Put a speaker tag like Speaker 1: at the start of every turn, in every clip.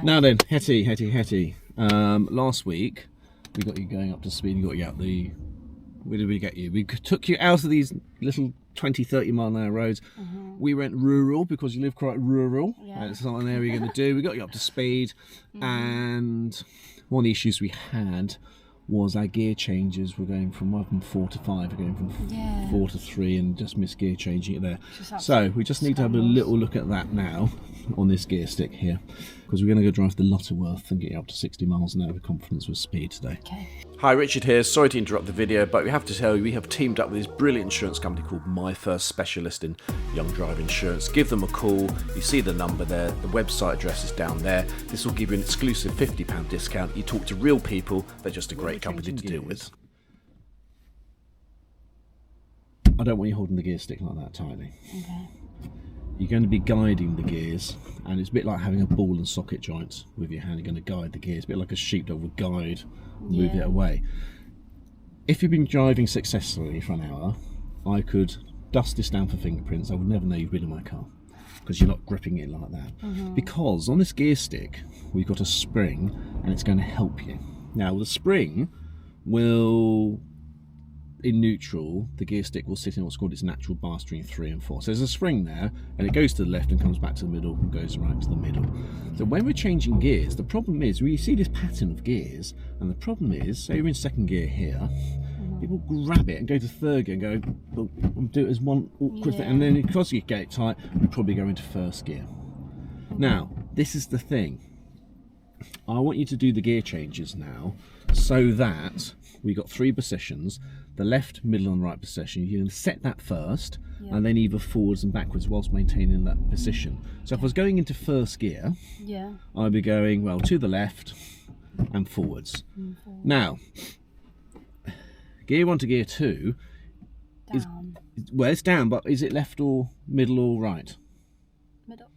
Speaker 1: Now then, Hetty. Last week we got you going up to speed and got you out the... Where did we get you? We took you out of these little 20-30 mile an hour roads. We went rural because you live quite rural.
Speaker 2: Yeah.
Speaker 1: It's not an area you're going to do. We got you up to speed, and one of the issues we had was our gear changes were going from 4 to 5, we're going from 4 to 3, and just missed gear changing it there. So we just need to have a little look at that now on this gear stick here, because we're going to go drive to Lutterworth and get you up to 60 miles an hour with confidence with speed today.
Speaker 2: Okay.
Speaker 3: Hi, Richard here. Sorry to interrupt the video, but we have to tell you we have teamed up with this brilliant insurance company called My First Specialist in Young Driver Insurance. Give them a call. You see the number there. The website address is down there. This will give you an exclusive £50 discount. You talk to real people. They're just a great company to deal with.
Speaker 1: I don't want you holding the gear stick like that tightly.
Speaker 2: Okay.
Speaker 1: You're going to be guiding the gears, and it's a bit like having a ball and socket joint with your hand. You're going to guide the gears, a bit like a sheepdog would guide, move it away. If you've been driving successfully for an hour, I could dust this down for fingerprints. I would never know you've been in my car, because you're not gripping it like that. Because on this gear stick, we've got a spring, and it's going to help you. Now, the spring will... in neutral, the gear stick will sit in what's called its natural bar string 3 and 4. So there's a spring there, and it goes to the left and comes back to the middle and goes right to the middle. So when we're changing gears, the problem is we see this pattern of gears, and the problem is, say you're in second gear here, people grab it and go to third gear and go, well, do it as one awkward thing, and then because you get it tight, we probably go into first gear. Now, this is the thing. I want you to do the gear changes now, so that we've got 3 positions. The left, middle and right position. You can set that first, and then either forwards and backwards whilst maintaining that position. So if I was going into first gear, I'd be going, well, to the left and forwards. Now, gear 1 to gear 2 is, well, it's down, but is it left or middle or right?
Speaker 2: Middle.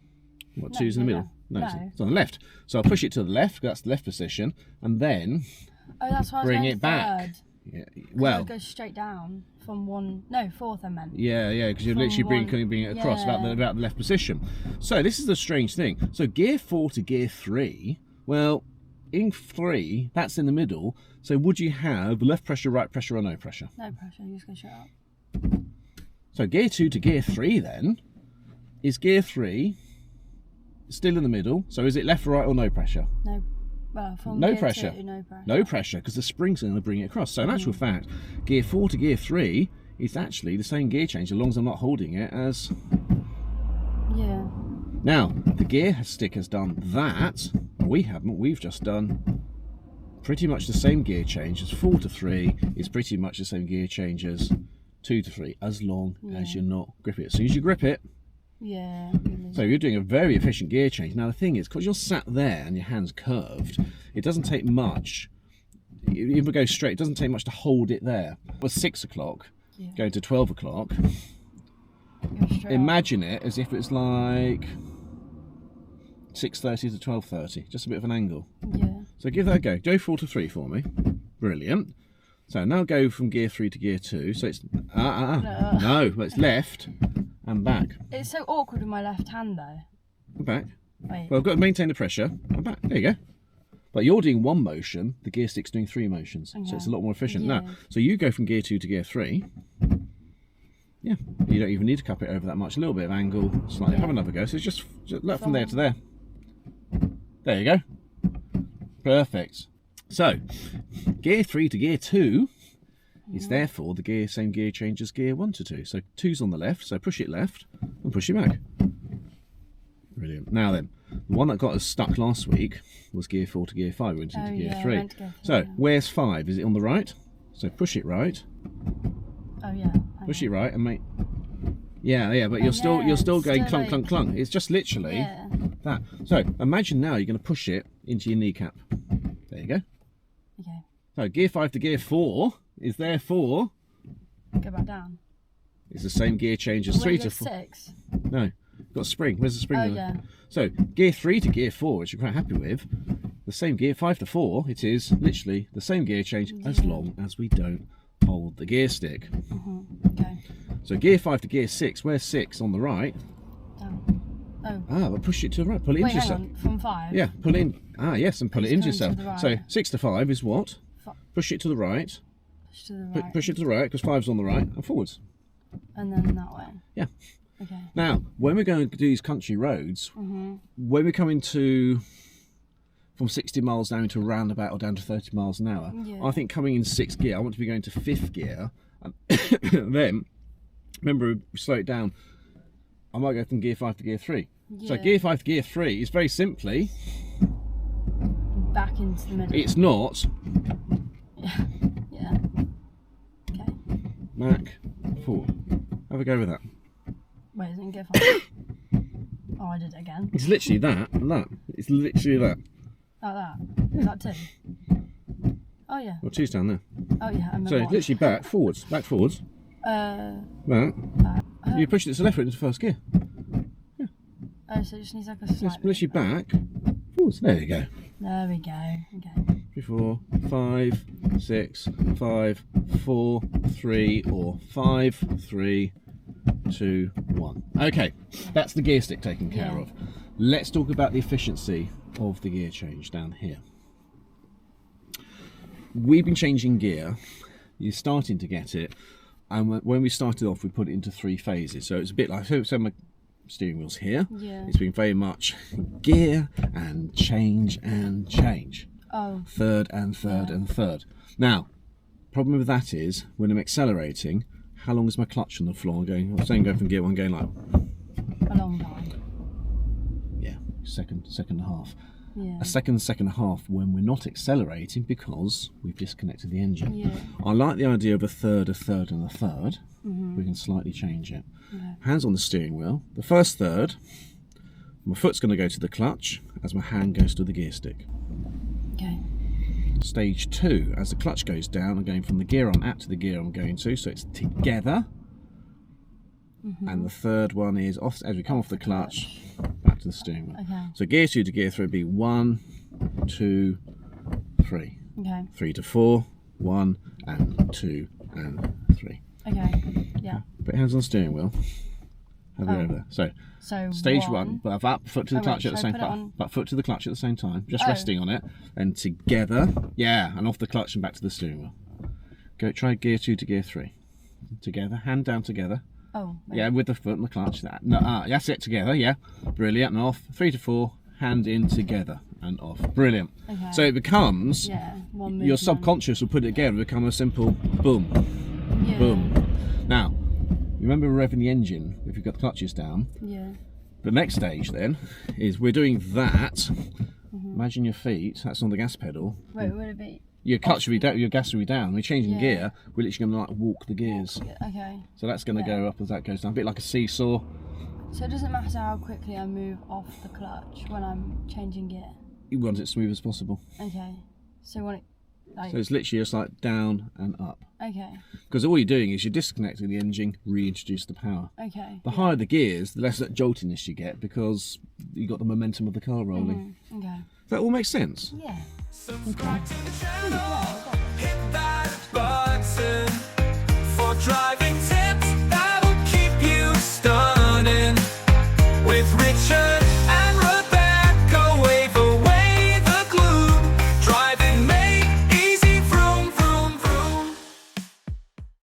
Speaker 1: What, 2's in the middle? No, it's on the left. So I'll push it to the left, that's the left position, and then bring it back. Yeah, well,
Speaker 2: it goes straight down from fourth I meant.
Speaker 1: Yeah, because you're literally bringing it across about the left position. So this is the strange thing. So gear 4 to gear 3, well, in 3, that's in the middle. So would you have left pressure, right pressure, or no pressure?
Speaker 2: No pressure, you just go straight up.
Speaker 1: So gear 2 to gear 3 then, is gear 3 still in the middle? So is it left, right, or no pressure?
Speaker 2: No. Well, from
Speaker 1: no
Speaker 2: gear
Speaker 1: pressure.
Speaker 2: 2, no pressure.
Speaker 1: No pressure, because the spring's going to bring it across. So in actual fact, gear 4 to gear 3 is actually the same gear change, as long as I'm not holding it as...
Speaker 2: Yeah.
Speaker 1: Now, the gear stick has done that. We haven't. We've just done pretty much the same gear change as 4 to 3 is pretty much the same gear change as 2 to 3, as long as you're not gripping it. As soon as you grip it, so you're doing a very efficient gear change. Now the thing is, because you're sat there and your hand's curved, it doesn't take much. If it goes straight, it doesn't take much to hold it there. Well, 6 o'clock, going to 12 o'clock. Imagine it as if it's like 6:30 to 12:30, just a bit of an angle. So give that a go. Go 4 to 3 for me. Brilliant. So now go from gear 3 to gear 2. So it's no, but it's left and back.
Speaker 2: It's so awkward with my left hand though.
Speaker 1: Back.
Speaker 2: Wait.
Speaker 1: Well, I've got to maintain the pressure. I'm back. There you go. But you're doing 1 motion, the gear stick's doing 3 motions. So it's a lot more efficient. Now, so you go from gear 2 to gear 3. Yeah, you don't even need to cup it over that much. A little bit of angle, slightly. Have another go. So it's just look from there to there. There you go. Perfect. So, gear 3 to gear 2 is therefore the same gear change as gear 1 to 2. So 2's on the left, so push it left and push it back. Brilliant. Now then, the one that got us stuck last week was gear 4 to gear 5. We went into gear 3. So where's 5? Is it on the right? So push it right. Push it right and make. Yeah, but you're still going clunk, clunk, clunk. It's just literally that. So imagine now you're going to push it into your kneecap. There you go.
Speaker 2: Okay.
Speaker 1: So gear 5 to gear 4 is therefore.
Speaker 2: Go back down.
Speaker 1: It's the same gear change as 3 to 4.
Speaker 2: 6.
Speaker 1: No, got spring. Where's the spring? So gear 3 to gear 4, which you're quite happy with, the same gear 5 to 4. It is literally the same gear change as long as we don't hold the gear stick.
Speaker 2: Okay.
Speaker 1: So gear 5 to gear 6. Where's 6 on the right?
Speaker 2: Down. Oh.
Speaker 1: Ah, but push it to the right. Pull it
Speaker 2: Wait,
Speaker 1: into
Speaker 2: hang
Speaker 1: yourself.
Speaker 2: on. From 5?
Speaker 1: Yeah, pull in. Ah, yes, and pull it into
Speaker 2: It's going
Speaker 1: yourself.
Speaker 2: to the right.
Speaker 1: So 6 to 5 is what? Push it to the right.
Speaker 2: Push to the right.
Speaker 1: Push it to the right because 5's on the right and forwards.
Speaker 2: And then that way.
Speaker 1: Yeah.
Speaker 2: Okay.
Speaker 1: Now, when we're going to do these country roads, when we're coming to from 60 miles down to a roundabout or down to 30 miles an hour,
Speaker 2: Yeah.
Speaker 1: I think coming in 6th gear, I want to be going to 5th gear. And then, remember, we slow it down. I might go from gear 5 to gear 3.
Speaker 2: Yeah.
Speaker 1: So gear 5 to gear 3 is very simply,
Speaker 2: Back into the middle.
Speaker 1: it's not
Speaker 2: Yeah. Okay.
Speaker 1: back, forward. Have a go with that.
Speaker 2: Wait, is it in gear 5? Oh, I did it again.
Speaker 1: It's literally that and that. It's literally that.
Speaker 2: Like that. Is that 2? Oh, yeah.
Speaker 1: Well, 2's down there.
Speaker 2: Oh, yeah. I
Speaker 1: So
Speaker 2: remember
Speaker 1: literally back, forwards, back, forwards. That. You push it to the left into first gear.
Speaker 2: Oh, so it just needs like a
Speaker 1: It's
Speaker 2: slight.
Speaker 1: literally back, forwards. There you go.
Speaker 2: There we go. Okay.
Speaker 1: 3, 4, 5, 6, 5, 4, 3, or 5, 3, 2, 1. Okay, that's the gear stick taken care of. Let's talk about the efficiency of the gear change down here. We've been changing gear. You're starting to get it. And when we started off, we put it into 3 phases. So it's a bit like, so my steering wheel's here.
Speaker 2: Yeah.
Speaker 1: It's been very much gear and change and change.
Speaker 2: Oh.
Speaker 1: Third and third and third. Now, problem with that is when I'm accelerating, how long is my clutch on the floor? I'm saying go from gear 1 going like
Speaker 2: A long time.
Speaker 1: yeah, second and a half.
Speaker 2: Yeah.
Speaker 1: A second and a half when we're not accelerating because we've disconnected the engine.
Speaker 2: Yeah.
Speaker 1: I like the idea of a third and a third. We can slightly change it.
Speaker 2: Okay.
Speaker 1: Hands on the steering wheel. The first third, my foot's going to go to the clutch as my hand goes to the gear stick.
Speaker 2: Okay.
Speaker 1: Stage 2, as the clutch goes down, I'm going from the gear I'm at to the gear I'm going to, so it's together. And the third one is off as we come off the clutch, back to the steering wheel.
Speaker 2: Okay.
Speaker 1: So gear 2 to gear 3 would be 1, 2, 3.
Speaker 2: Okay.
Speaker 1: 3 to 4, 1 and 2 and 3.
Speaker 2: Okay. Yeah.
Speaker 1: Put your hands on the steering wheel. Have it over there. So stage 1, but I've up foot to the clutch at the same time. But foot to the clutch at the same time, just resting on it, and together, and off the clutch and back to the steering wheel. Go try gear 2 to gear 3. Together, hand down together.
Speaker 2: Oh. Wait.
Speaker 1: Yeah, with the foot and the clutch. That's it together. Yeah, brilliant. And off. 3 to 4, hand in together and off. Brilliant.
Speaker 2: Okay.
Speaker 1: So it becomes
Speaker 2: one
Speaker 1: your
Speaker 2: movement.
Speaker 1: subconscious will put it together, become a simple boom,
Speaker 2: Yeah.
Speaker 1: boom. Now, remember revving the engine if you've got the clutches down.
Speaker 2: Yeah.
Speaker 1: The next stage then is we're doing that. Imagine your feet. That's on the gas pedal.
Speaker 2: Wait, would it be?
Speaker 1: Your clutch will be down. Your gas will be down. We're changing
Speaker 2: Yeah.
Speaker 1: gear. We're literally going to like walk the gears.
Speaker 2: Okay.
Speaker 1: So that's going to go up as that goes down, a bit like a seesaw.
Speaker 2: So it doesn't matter how quickly I move off the clutch when I'm changing gear.
Speaker 1: You want it as smooth as possible.
Speaker 2: Okay. So when it like.
Speaker 1: So it's literally just like down and up.
Speaker 2: Okay.
Speaker 1: Because all you're doing is you're disconnecting the engine, reintroduce the power.
Speaker 2: Okay.
Speaker 1: The higher the gears, the less that joltiness you get because you got the momentum of the car rolling.
Speaker 2: Okay.
Speaker 1: That all makes sense.
Speaker 2: Yeah.
Speaker 4: Subscribe to the channel, hit that